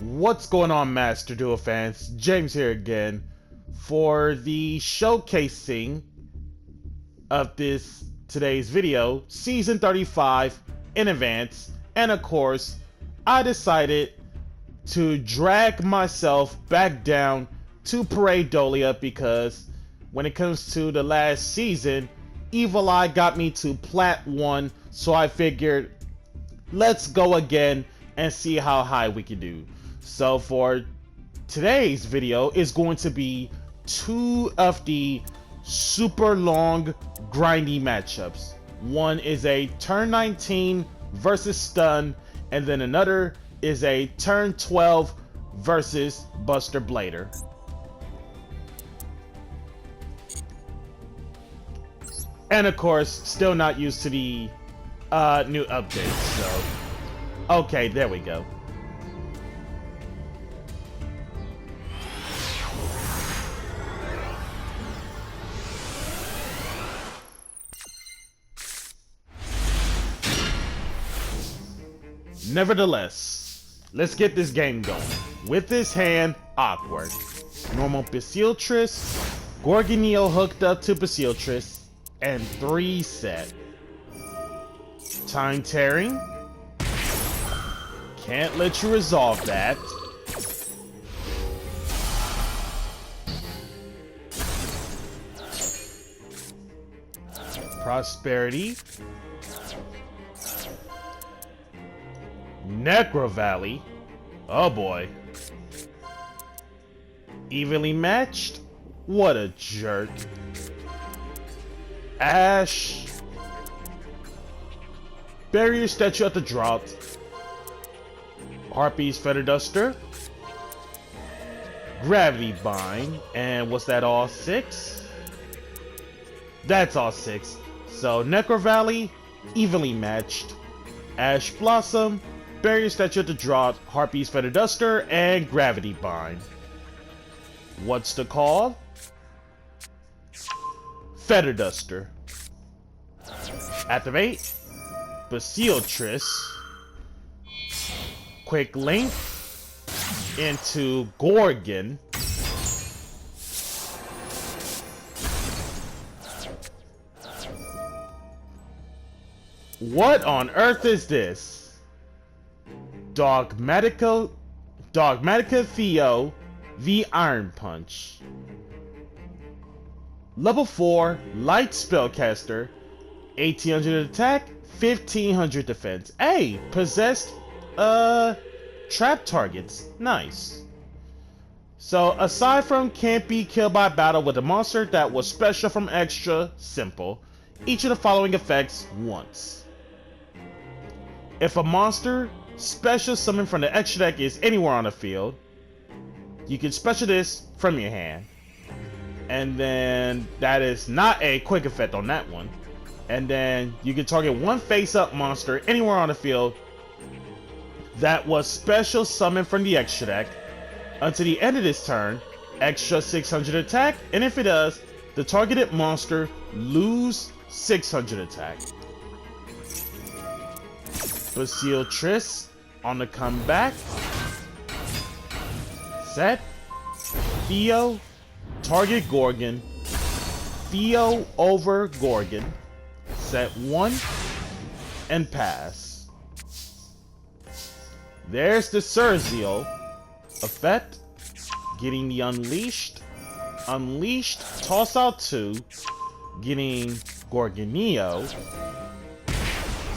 What's going on, Master Duel fans? James here again for the showcasing of today's video, Season 35 in advance. And of course, I decided to drag myself back down to Pareidolia because when it comes to the last season, Evil Eye got me to Plat 1, so I figured let's go again and see how high we can do. So for today's video is going to be two of the super long grindy matchups. One is a turn 19 versus stun, and then another is a turn 12 versus Buster Blader. And of course, still not used to the new updates, so okay, there we go. Nevertheless, let's get this game going. With this hand, awkward. Normal Basileutris, Gorgoneo hooked up to Basileutris, and 3 set. Time tearing. Can't let you resolve that. Prosperity. Necro Valley. Oh boy. Evenly matched? What a jerk. Ash. Barrier statue at the drop. Harpy's Feather Duster. Gravity Bind. And was that all 6? That's all 6. So Necro Valley, evenly matched. Ash Blossom, Barrier Statue at the drop, Harpy's Feather Duster, and Gravity Bind. What's the call? Feather Duster. Activate. Basileutris. Quick Link into Gorgon. What on earth is this? Dogmatica Theo, the Iron Punch. Level 4, Light Spellcaster, 1800 attack, 1500 defense. Hey, possessed trap targets. Nice. So aside from can't be killed by battle with a monster that was special from extra, simple. Each of the following effects once. If a monster special summoned from the extra deck is anywhere on the field, you can special this from your hand. And then that is not a quick effect on that one. And then you can target one face-up monster anywhere on the field that was special summoned from the extra deck until the end of this turn, extra 600 attack, and if it does, the targeted monster lose 600 attack. Basileutris on the comeback. Set. Theo. Target Gorgon. Theo over Gorgon. Set 1. And pass. There's the Sergio effect. Getting the Unleashed. Unleashed. Toss out 2. Getting Gorgoneo.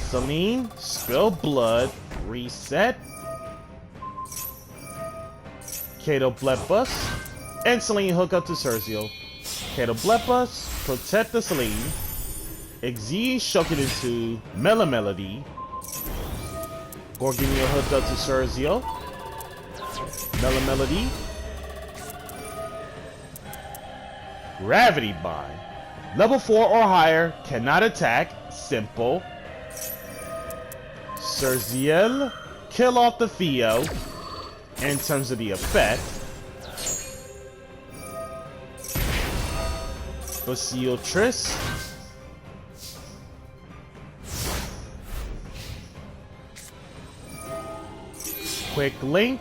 Celine, Spill Blood, Reset. Kato Blepus, and Celine hook up to Sergio. Kato Blepus, protect the Celine. Exige shook it into Melody. Gorgoneo hooked up to Sergio. Melody. Gravity Bind. Level 4 or higher, cannot attack, simple. Sergiel, kill off the Theo in terms of the effect. Basileutris, Quick Link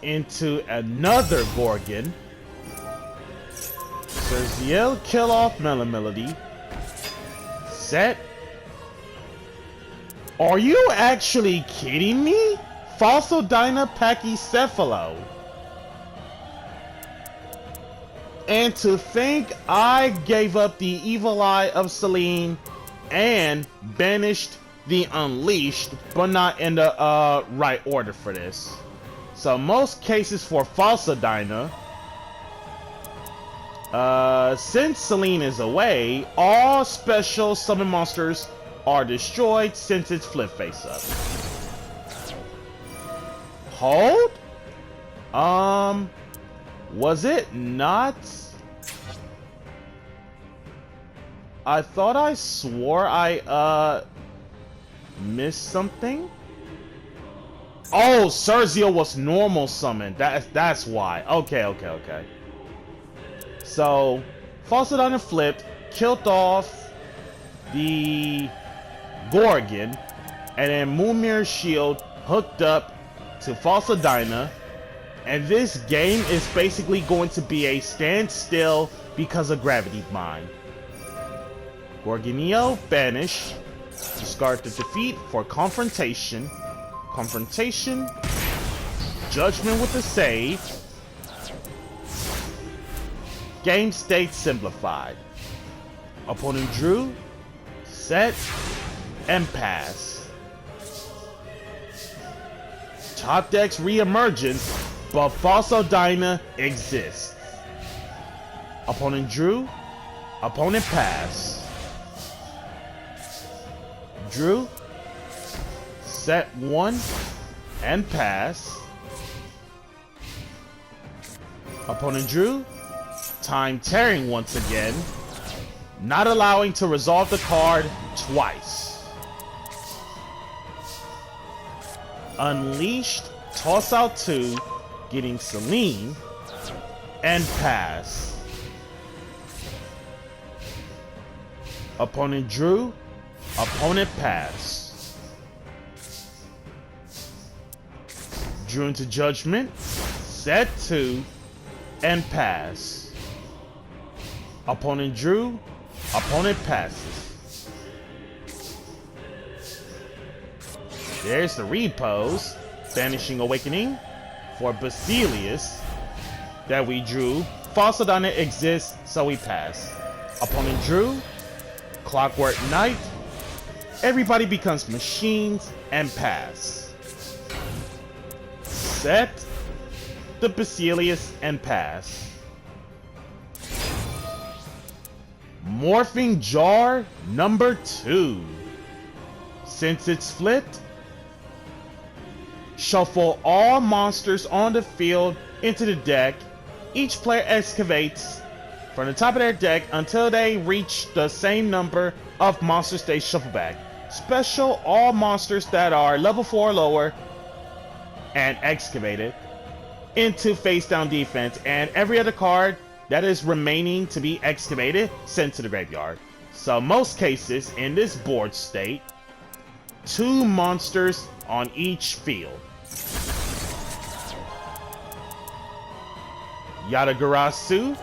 into another Gorgon. Serziel, kill off Melody. Set. Are you actually kidding me? Falsodyna Pachycephalo. And to think I gave up the evil eye of Selene and banished the Unleashed, but not in the right order for this. So most cases for Falsodyna, since Selene is away, all special summon monsters are destroyed since it's flip face up. Hold? Was it not? I thought I swore I, missed something? Oh, Serziel was normal summoned. That's why. Okay. So, Falsodyna flipped, killed off the Gorgon, and then Moonmirror Shield hooked up to Falsodyna, and this game is basically going to be a standstill because of Gravity Bind. Gorgonio, banish. Discard the defeat for Confrontation. Confrontation. Judgment with a save. Game state simplified. Opponent drew, set, and pass. Top deck's reemergence, but Falsodyna exists. Opponent drew, opponent pass. Drew, set 1, and pass. Opponent drew, time tearing once again, not allowing to resolve the card twice. Unleashed, toss out 2, getting Selene, and pass. Opponent drew, opponent pass. Drew into Judgment, set 2, and pass. Opponent drew, opponent passes. There's the repose, Banishing Awakening for Basilius that we drew. Falsodyna exists, so we pass. Opponent drew, Clockwork Knight, everybody becomes machines, and pass. Set the Basilius and pass. Morphing Jar number 2. Since it's flipped, shuffle all monsters on the field into the deck. Each player excavates from the top of their deck until they reach the same number of monsters they shuffle back. Special all monsters that are level 4 or lower and excavated into face down defense, and every other card that is remaining to be excavated sent to the graveyard. So most cases in this board state, 2 monsters on each field. Yatagarasu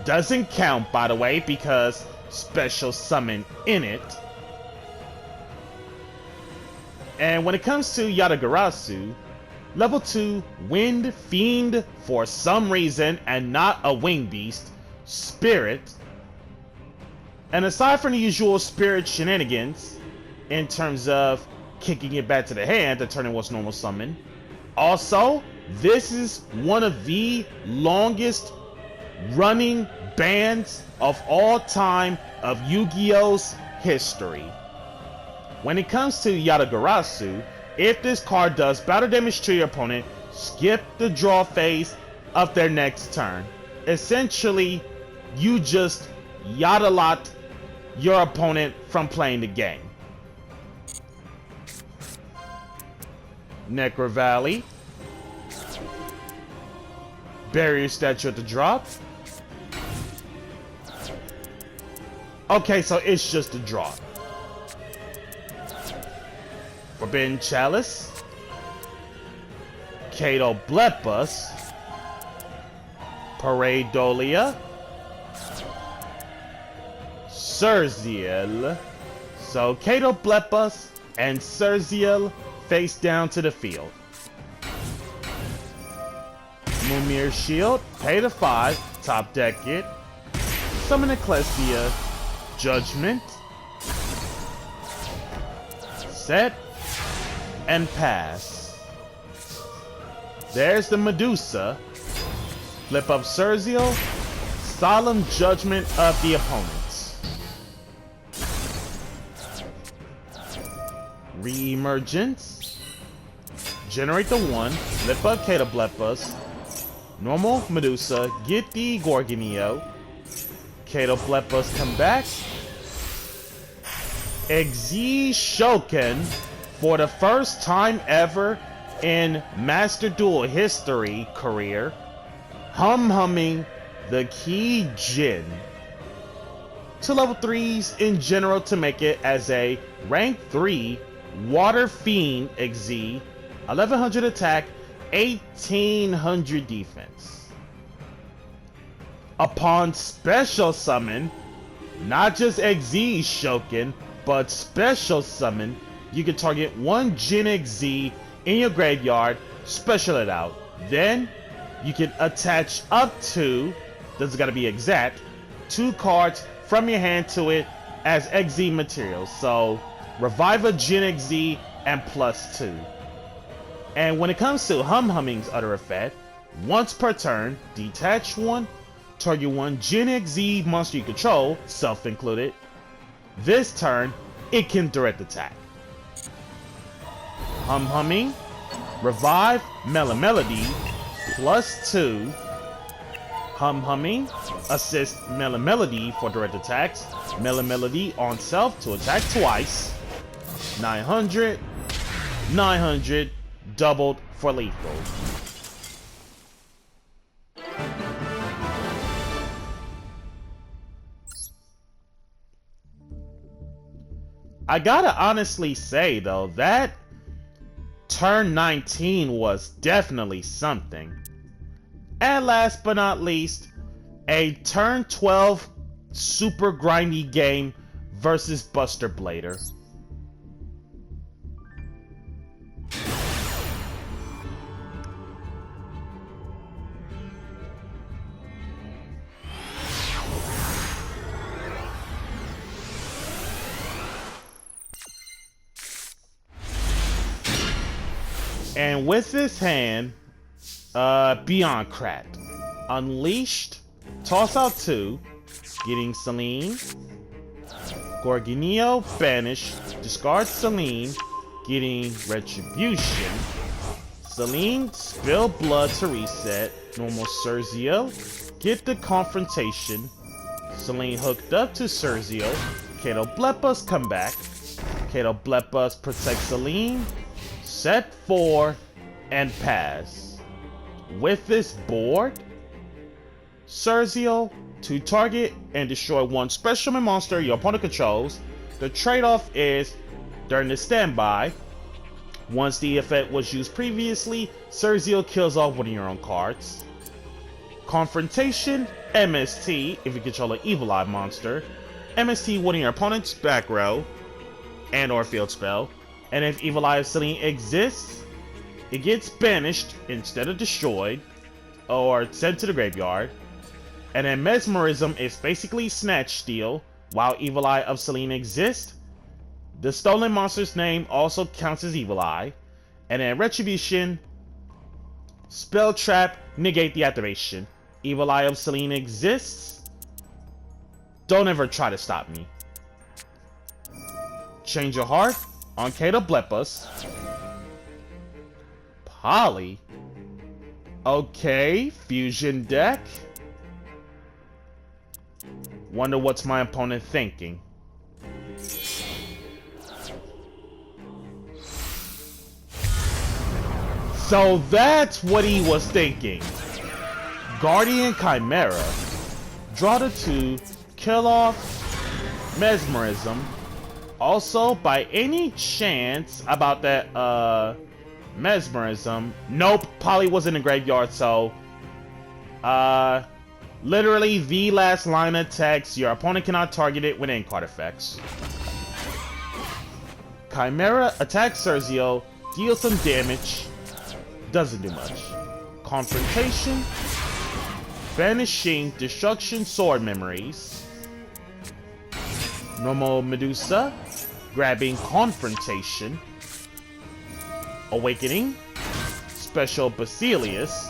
doesn't count, by the way, because special summon in it. And when it comes to Yatagarasu, level 2 Wind Fiend for some reason, and not a Wing Beast, Spirit. And aside from the usual Spirit shenanigans, in terms of kicking it back to the hand to turn it what's normal summon, also, this is one of the longest running bans of all time of Yu-Gi-Oh's history. When it comes to Yatagarasu, if this card does battle damage to your opponent, skip the draw phase of their next turn. Essentially, you just Yata-lot your opponent from playing the game. Necro Valley. Barrier Statue at the drop. Okay, so it's just a drop. Forbidden Chalice. Kato Blepus, Pareidolia, Surziel. So Kato Blepus and Surziel face down to the field. Mumir Shield, pay to 5, top deck it. Summon Ecclesia, Judgment, set, and pass. There's the Medusa. Flip up Surziel, Solemn Judgment of the opponents. Re-emergence. Generate the 1, flip up Kato Blepus. Normal Medusa, get the Gorgonio. Kato Blepus come back. Exi Shoken, for the first time ever in Master Duel history career, humming the key Jin. 2 level 3s in general to make it as a rank 3 Water Fiend Exi, 1100 attack, 1800 defense. Upon special summon, not just Exi Shoken, but special summon, you can target 1 Jin Exi in your graveyard, special it out. Then you can attach up to, this is gotta be exact, 2 cards from your hand to it as Exi material. So revive a Jin Exi and +2. And when it comes to Humming's other effect, once per turn, detach 1, target 1 Jin Exi monster you control, self included. This turn, it can direct attack. Humming, revive Melody, +2. Humming, assist Melody for direct attacks. Melody on self to attack twice. 900, 900, doubled for lethal. I gotta honestly say though, that turn 19 was definitely something. And last but not least, a turn 12 super grindy game versus Buster Blader. And with this hand, Beyond Cracked. Unleashed, toss out 2, getting Celine. Gorgonio, banish, discard Celine, getting Retribution. Celine, spill blood to reset. Normal Surziel, get the Confrontation. Celine hooked up to Surziel. Kato Blepus come back. Kato Blepus protect Celine. Set 4 and pass. With this board, Surziel to target and destroy 1 special monster your opponent controls. The trade-off is, during the standby, once the effect was used previously, Surziel kills off 1 of your own cards. Confrontation, MST, if you control an Evil Eye monster. MST 1 of your opponent's back row and or field spell. And if Evil Eye of Celine exists, it gets banished instead of destroyed or sent to the graveyard. And then Mesmerism is basically Snatch Steal. While Evil Eye of Celine exists, the stolen monster's name also counts as Evil Eye. And then Retribution, Spell Trap, negate the activation. Evil Eye of Celine exists. Don't ever try to stop me. Change your heart on Kato Blepus. Poly. Okay, fusion deck. Wonder what's my opponent thinking. So that's what he was thinking. Guardian Chimera. Draw the 2, kill off Mesmerism. Also, by any chance about that Mesmerism. Nope, Poly was in the graveyard, so literally the last line of text. Your opponent cannot target it with end card effects. Chimera attacks Cerzio, deals some damage, doesn't do much. Confrontation, banishing Destruction Sword Memories. Normal Medusa, grabbing Confrontation. Awakening, Special Basilius.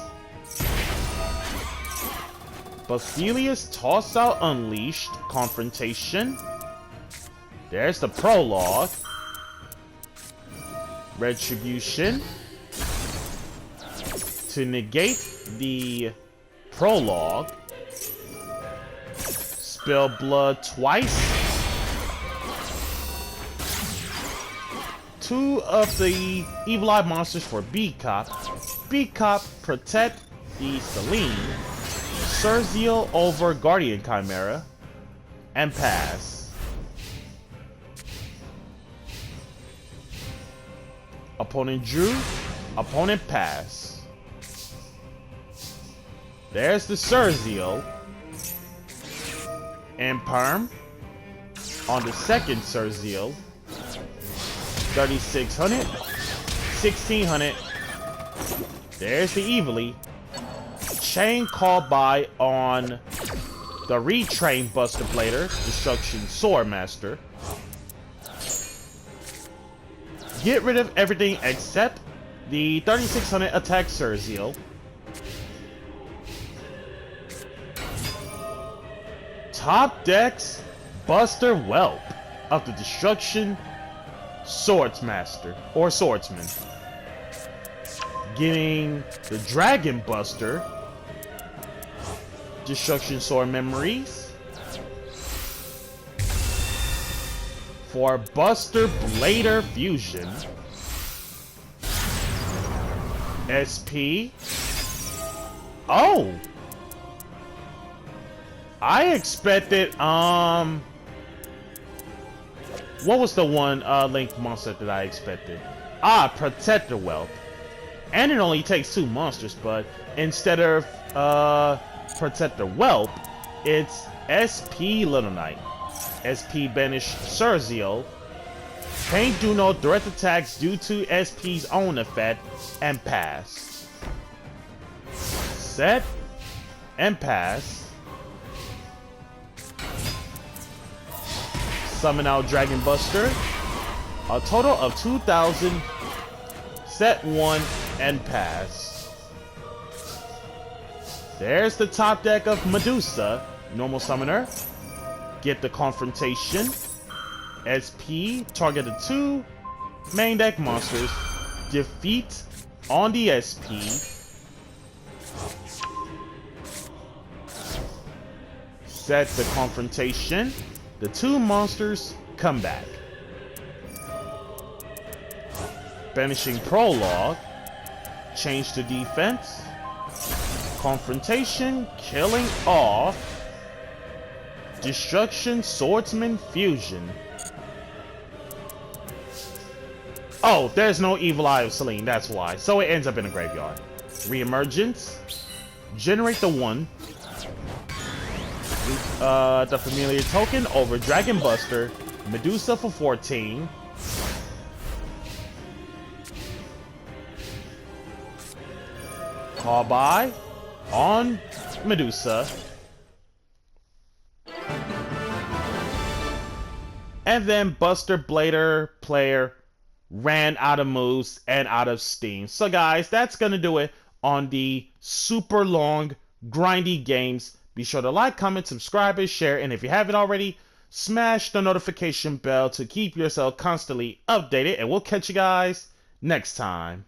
Basilius toss out Unleashed, Confrontation. There's the prologue. Retribution. To negate the prologue, spell blood twice. 2 of the Evil Eye monsters for Beat Cop. Beat Cop protect the Selene. Cerzio over Guardian Chimera. And pass. Opponent drew. Opponent pass. There's the Cerzio. And Perm. On the second Cerzio. 3600. 1600. There's the Evilly. Chain called by on the Retrain Buster Blader. Destruction Swordmaster. Get rid of everything except the 3600 attack Cerzio. Top decks Buster Whelp of the Destruction Swordsmaster or Swordsman. Getting the Dragon Buster, Destruction Sword Memories. For Buster Blader Fusion. SP. Oh! I expected, what was the one, linked monster that I expected? Protector Whelp. And it only takes 2 monsters, but instead of, Protector Whelp, it's SP Little Knight. SP banish Cerzio. Can't do no direct attacks due to SP's own effect, and pass. Set, and pass. Summon out Dragon Buster. A total of 2,000. Set 1 and pass. There's the top deck of Medusa. Normal Summoner. Get the Confrontation. SP. Target the 2 main deck monsters. Defeat on the SP. Set the Confrontation. The 2 monsters come back. Banishing Prologue. Change to defense. Confrontation. Killing off. Destruction Swordsman Fusion. Oh, there's no Evil Eye of Selene, that's why. So it ends up in a graveyard. Reemergence. Generate the 1. The Familiar Token over Dragon Buster. Medusa for 14. Call by on Medusa. And then Buster Blader player ran out of moves and out of steam. So guys, that's gonna do it on the super long grindy games. Be sure to like, comment, subscribe, and share. And if you haven't already, smash the notification bell to keep yourself constantly updated. And we'll catch you guys next time.